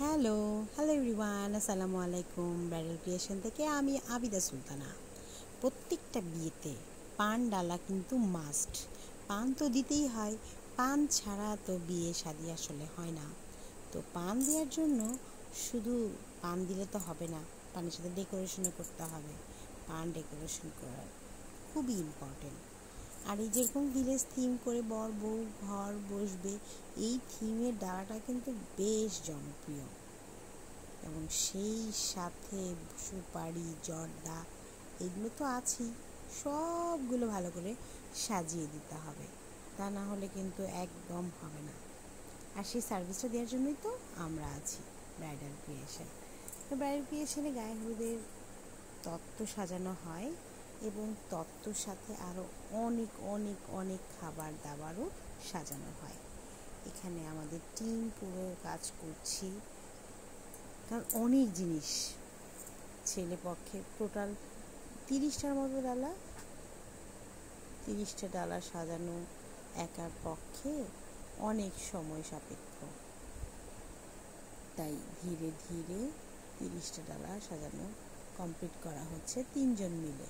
Hello hello everyone, আসসালামু আলাইকুম। Bridal creation থেকে আমি আবিদা সুলতানা। প্রত্যেকটা বিয়েতে পান ডালা কিন্তু মাস্ট। পান তো দিতেই হয়, পান ছাড়া তো বিয়ে শাদী আসলে হয় না। তো পান দেওয়ার জন্য শুধু পান দিলে তো হবে না, পানের সাথে ডেকোরেশনও করতে হবে। পান ডেকোরেশন করা খুবই ইম্পর্টেন্ট। আর এই যেরকম ভিলেজ থিম করে বর বউ ঘর বসবে, এই থিমের ডালাটা কিন্তু বেশ জনপ্রিয়। এবং সেই সাথে সুপারি জর্দা এগুলো তো আছেই, সবগুলো ভালো করে সাজিয়ে দিতে হবে, তা না হলে কিন্তু একদম হবে না। আর সেই সার্ভিসটা দেওয়ার জন্যই তো আমরা আছি ব্রাইডাল ক্রিয়েশন। তো ব্রাইডাল ক্রিয়েশনে গায়ে হলুদের তত্ত্ব সাজানো হয় এবং তত্ত্বর সাথে আরও অনেক অনেক অনেক খাবার দাবারও সাজানো হয়। এখানে আমাদের টিম পুরো কাজ করছি, কারণ অনেক জিনিস। ছেলে পক্ষে টোটাল 30টার মতো ডালা, 30টা ডালা সাজানো একার পক্ষে অনেক সময় সাপেক্ষ। তাই ধীরে ধীরে 30টা ডালা সাজানো কমপ্লিট করা হচ্ছে 3জন মিলে।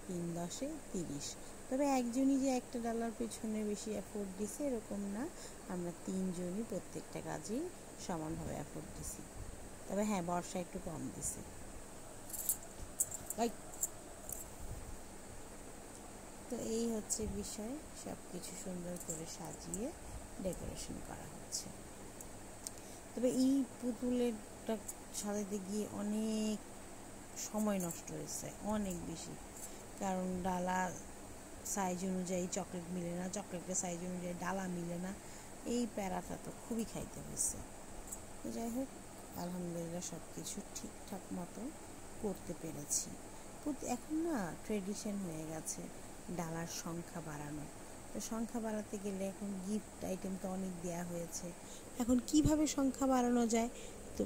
3 10 30। তবে একজনই যে একটা ডালার পেছনে বেশি এফোর্ট দিছে এরকম না, আমরা 3জনই প্রত্যেকটা কাজেই সমানভাবে এফোর্ট দিছি। তবে হ্যাঁ, বর্ষা একটু কম দিছে। তো এই হচ্ছে বিষয়, সব কিছু সুন্দর করে সাজিয়ে ডেকোরেশন করা হচ্ছে। তবে এই পুতুলেরটা সাজাতে গিয়ে অনেক সময় নষ্ট হয়েছে, অনেক বেশি। কারণ ডালা সাইজ অনুযায়ী চকলেট মিলে না, চকলেটের সাইজ অনুযায়ী ডালা মিলে না, এই প্যারাটা তো খুবই খাইতে হয়েছে। তো যাই হোক, আলহামদুলিল্লাহ সব কিছু ঠিকঠাক মতো করতে পেরেছি। এখন না ট্রেডিশন হয়ে গেছে ডালার সংখ্যা বাড়ানো। তো সংখ্যা বাড়াতে গেলে এখন গিফট আইটেম তো অনেক দেওয়া হয়েছে। এখন কিভাবে সংখ্যা বাড়ানো যায়, তো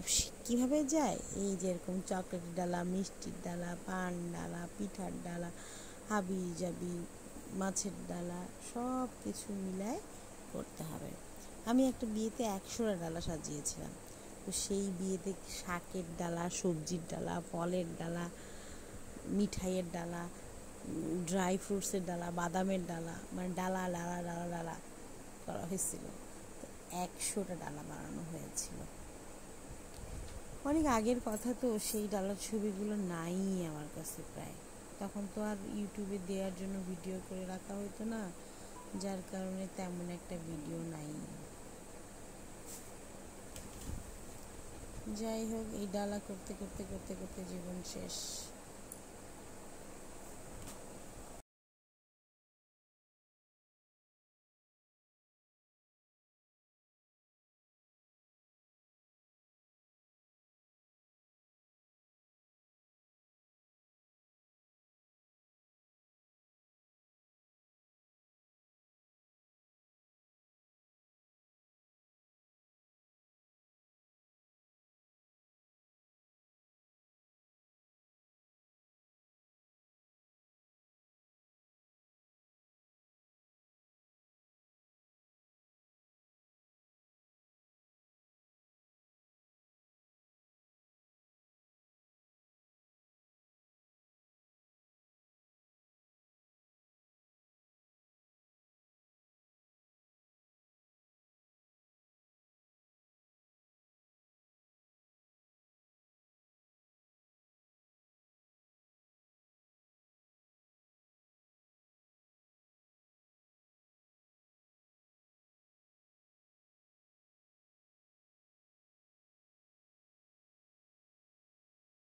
কীভাবে যায়, এই যেরকম চকলেটের ডালা, মিষ্টির ডালা, পান ডালা, পিঠার ডালা, হাবি জাবি, মাছের ডালা, সব কিছু মিলায় করতে হবে। আমি একটা বিয়েতে 100টা ডালা সাজিয়েছিলাম। তো সেই বিয়েতে শাকের ডালা, সবজির ডালা, ফলের ডালা, মিঠাইয়ের ডালা, ড্রাই ফ্রুটসের ডালা, বাদামের ডালা, মানে ডালা ডালা ডালা ডালা করা হয়েছিল। তো 100টা ডালা বানানো হয়েছিল। অনেক আগের কথা, তো সেই ডালার ছবিগুলো নাই আমার কাছে প্রায়। তখন তো আর ইউটিউবে দেওয়ার জন্য ভিডিও করে রাখা হতো না, যার কারণে তেমন একটা ভিডিও নাই। যাই হোক, এই ডালা করতে করতে করতে করতে জীবন শেষ।